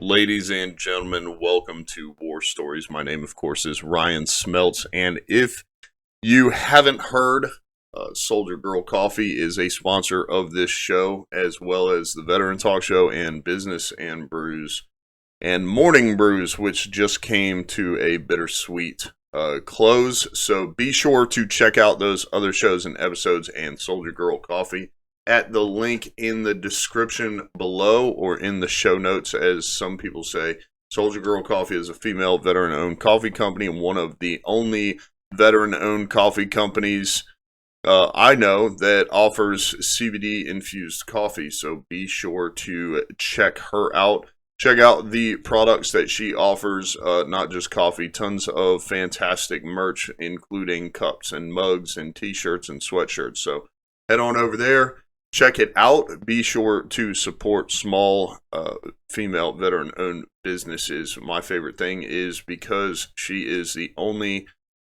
ladies and gentlemen? Welcome to War Stories. My name, of course, is Ryan Smeltz, and if you haven't heard, Soldier Girl Coffee is a sponsor of this show, as well as the Veteran Talk Show and Business and Brews and Morning Brews, which just came to a bittersweet close. So be sure to check out those other shows and episodes and Soldier Girl Coffee at the link in the description below, or in the show notes, as some people say. Soldier Girl Coffee is a female veteran-owned coffee company, and one of the only veteran-owned coffee companies I know that offers CBD-infused coffee. So be sure to check her out. Check out the products that she offers, not just coffee, tons of fantastic merch, including cups and mugs and t-shirts and sweatshirts. So head on over there. Check it out. Be sure to support small female veteran-owned businesses. My favorite thing is because she is the only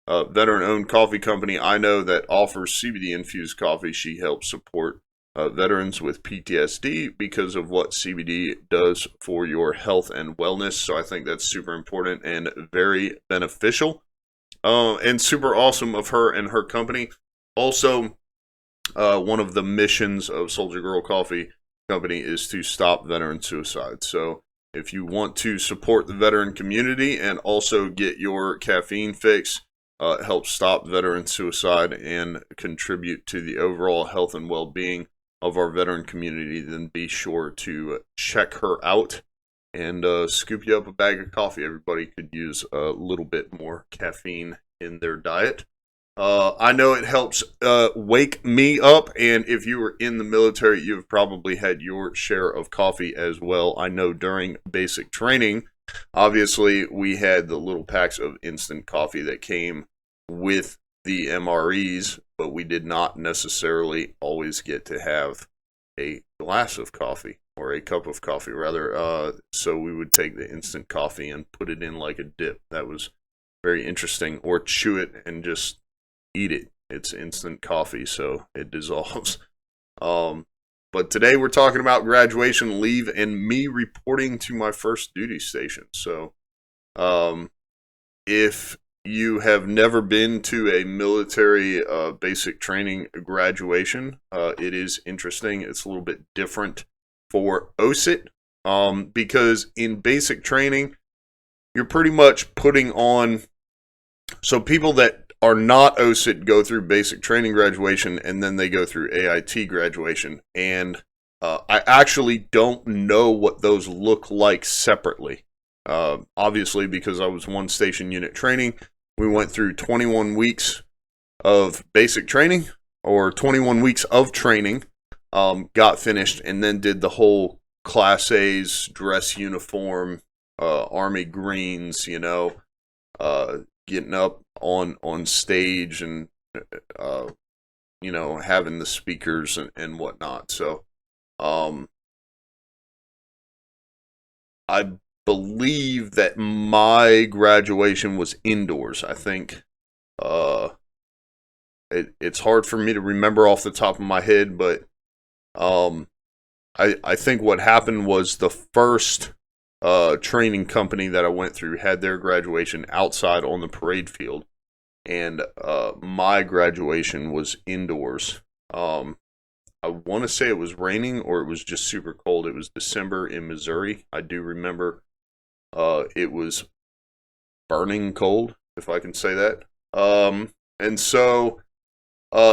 veteran-owned coffee company I know that offers CBD-infused coffee. She helps support veterans with PTSD because of what CBD does for your health and wellness. So I think that's super important and very beneficial, and super awesome of her and her company. Also, one of the missions of Soldier Girl Coffee Company is to stop veteran suicide. So if you want to support the veteran community and also get your caffeine fix, help stop veteran suicide and contribute to the overall health and well-being of our veteran community, then be sure to check her out and scoop you up a bag of coffee. Everybody could use a little bit more caffeine in their diet. I know it helps wake me up, and if you were in the military, you've probably had your share of coffee as well. I know during basic training, obviously, we had the little packs of instant coffee that came with the MREs, but we did not necessarily always get to have a glass of coffee, or a cup of coffee, rather. So we would take the instant coffee and put it in like a dip. That was very interesting. Or chew it and just eat it. It's instant coffee, so it dissolves. But today we're talking about graduation leave and me reporting to my first duty station. So if you have never been to a military basic training graduation, it is interesting. It's a little bit different for OSUT, because in basic training, you're pretty much putting on, so people that are not OSUT go through basic training graduation, and then they go through AIT graduation. And I actually don't know what those look like separately. Obviously, because I was one station unit training, we went through 21 weeks of basic training, or 21 weeks of training, got finished, and then did the whole Class A's dress uniform, Army greens, getting up on stage and having the speakers and whatnot. So I believe that my graduation was indoors. I think it's hard for me to remember off the top of my head, but I think what happened was the first training company that I went through had their graduation outside on the parade field, and my graduation was indoors. I want to say it was raining, or it was just super cold. It was December in Missouri. I do remember it was burning cold, if I can say that. And so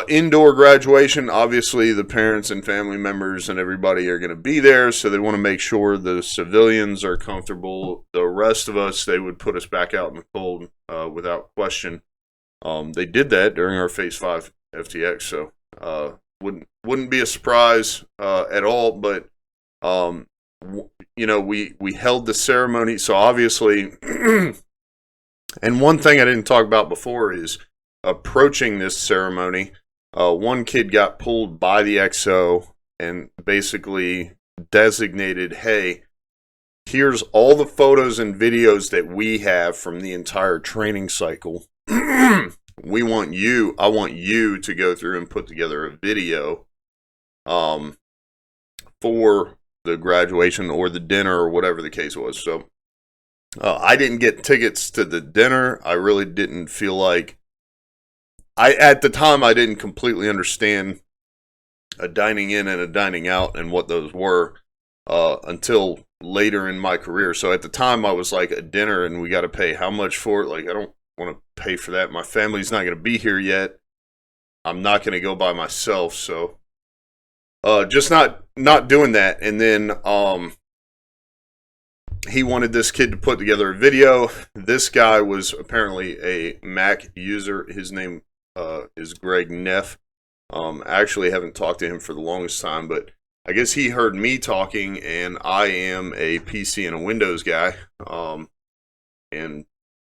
indoor graduation, obviously the parents and family members and everybody are going to be there, so they want to make sure the civilians are comfortable. The rest of us, they would put us back out in the cold without question. They did that during our Phase 5 FTX, so wouldn't be a surprise at all. But we held the ceremony, so obviously, and one thing I didn't talk about before is approaching this ceremony. One kid got pulled by the XO and basically designated, hey, here's all the photos and videos that we have from the entire training cycle. I want you to go through and put together a video for the graduation or the dinner or whatever the case was. So I didn't get tickets to the dinner. I really didn't feel like at the time I didn't completely understand a dining in and a dining out and what those were until later in my career. So at the time I was like, a dinner and we got to pay how much for it? Like, I don't want to pay for that. My family's not going to be here yet. I'm not going to go by myself. So just not doing that. And then he wanted this kid to put together a video. This guy was apparently a Mac user. His name is Greg Neff. I actually haven't talked to him for the longest time, but I guess he heard me talking, and I am a PC and a Windows guy, and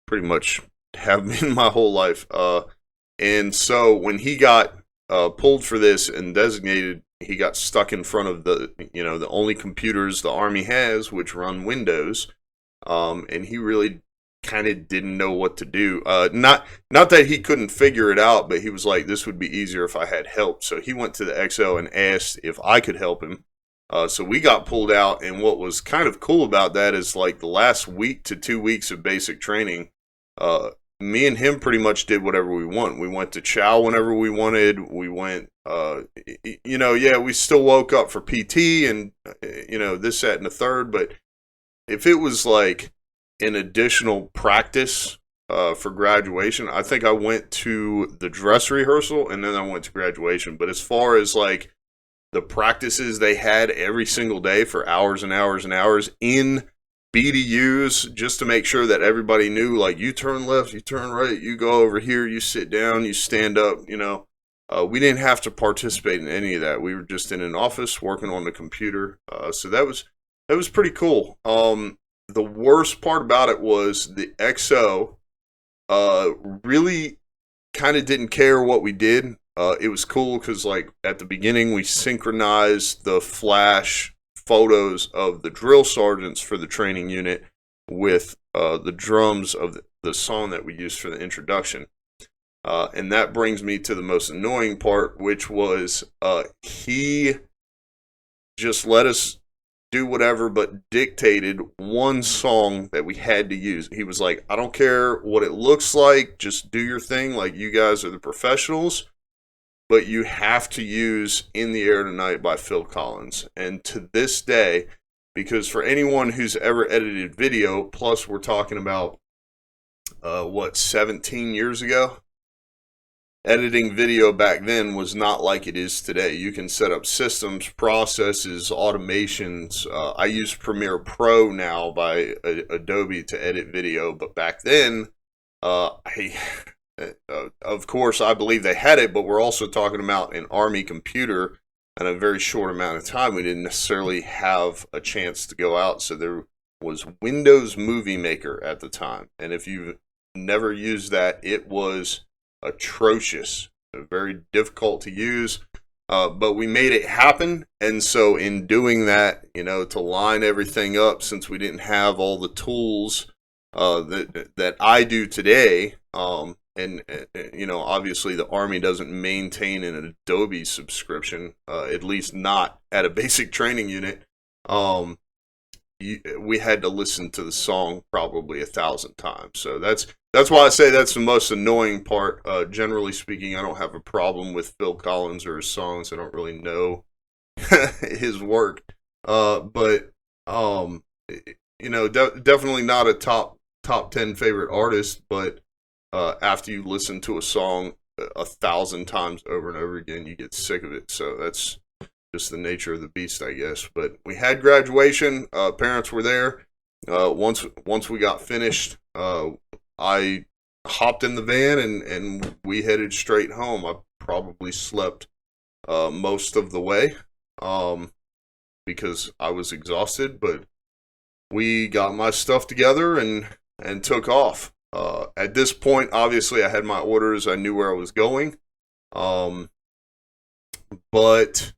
pretty much have been my whole life. And so when he got pulled for this and designated, he got stuck in front of the only computers the Army has, which run Windows, and he really kind of didn't know what to do. Not that he couldn't figure it out, but he was like, this would be easier if I had help. So he went to the XO and asked if I could help him. So we got pulled out, and what was kind of cool about that is like the last week to 2 weeks of basic training, me and him pretty much did whatever we want. We went to chow whenever we wanted. We went, we still woke up for PT and, this, that, and the third. But if it was like an additional practice for graduation, I think I went to the dress rehearsal and then I went to graduation. But as far as like the practices they had every single day for hours and hours and hours in BDUs, just to make sure that everybody knew, like, you turn left, you turn right, you go over here, you sit down, you stand up, we didn't have to participate in any of that. We were just in an office working on the computer. So that was pretty cool. The worst part about it was the XO really kind of didn't care what we did. It was cool because, like, at the beginning, we synchronized the flash photos of the drill sergeants for the training unit with the drums of the song that we used for the introduction. And that brings me to the most annoying part, which was he just let us do whatever but dictated one song that we had to use. He was like, I don't care what it looks like, just do your thing, like, you guys are the professionals. But you have to use In the Air Tonight by Phil Collins. And to this day, because for anyone who's ever edited video, plus we're talking about, 17 years ago? Editing video back then was not like it is today. You can set up systems, processes, automations. I use Premiere Pro now by Adobe to edit video, but back then, of course, I believe they had it, but we're also talking about an Army computer in a very short amount of time. We didn't necessarily have a chance to go out, so there was Windows Movie Maker at the time. And if you've never used that, it was atrocious, very difficult to use, but we made it happen. And so in doing that, to line everything up, since we didn't have all the tools that I do today, and obviously the Army doesn't maintain an Adobe subscription, at least not at a basic training unit. We had to listen to the song probably 1,000 times. So that's why I say that's the most annoying part. Generally speaking, I don't have a problem with Phil Collins or his songs. I don't really know his work, but definitely not a top 10 favorite artist. But after you listen to a song 1,000 times over and over again, you get sick of it. So that's just the nature of the beast, I guess. But we had graduation. Parents were there. Once we got finished, I hopped in the van and we headed straight home. I probably slept most of the way because I was exhausted. But we got my stuff together and took off. At this point, obviously, I had my orders. I knew where I was going. But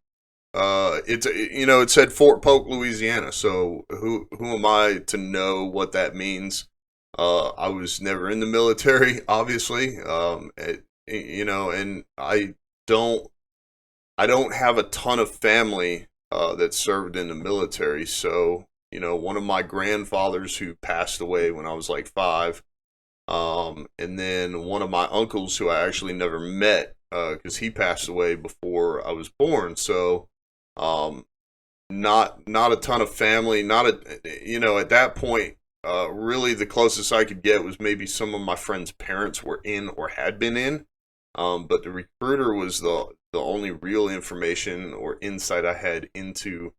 it said Fort Polk, Louisiana. So who am I to know what that means? I was never in the military, obviously. And I don't have a ton of family that served in the military. So, one of my grandfathers who passed away when I was like 5, and then one of my uncles who I actually never met because he passed away before I was born. So, not a ton of family. Not at that point. Really, the closest I could get was maybe some of my friends' parents were in or had been in. But the recruiter was the only real information or insight I had into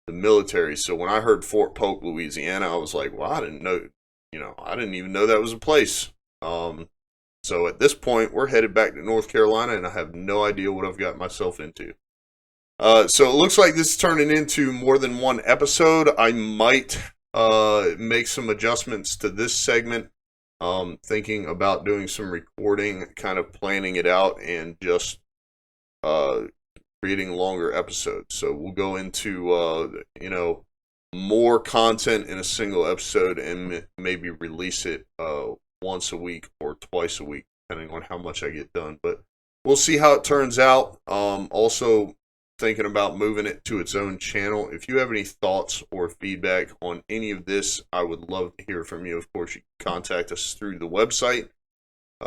the military. So when I heard Fort Polk, Louisiana, I was like, well, I didn't know, I didn't even know that was a place. So at this point, we're headed back to North Carolina, and I have no idea what I've got myself into. So it looks like this is turning into more than one episode. I might make some adjustments to this segment. Thinking about doing some recording, kind of planning it out, and just creating longer episodes. So we'll go into more content in a single episode, and maybe release it once a week or twice a week, depending on how much I get done. But we'll see how it turns out. Also thinking about moving it to its own channel. If you have any thoughts or feedback on any of this, I would love to hear from you. Of course, you can contact us through the website.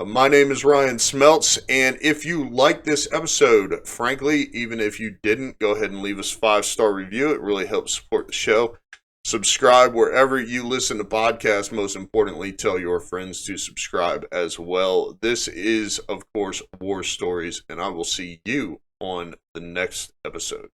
My name is Ryan Smeltz, and if you like this episode, frankly, even if you didn't, go ahead and leave us a 5-star review. It really helps support the show. Subscribe wherever you listen to podcasts. Most importantly, tell your friends to subscribe as well. This is, of course, War Stories, and I will see you on the next episode.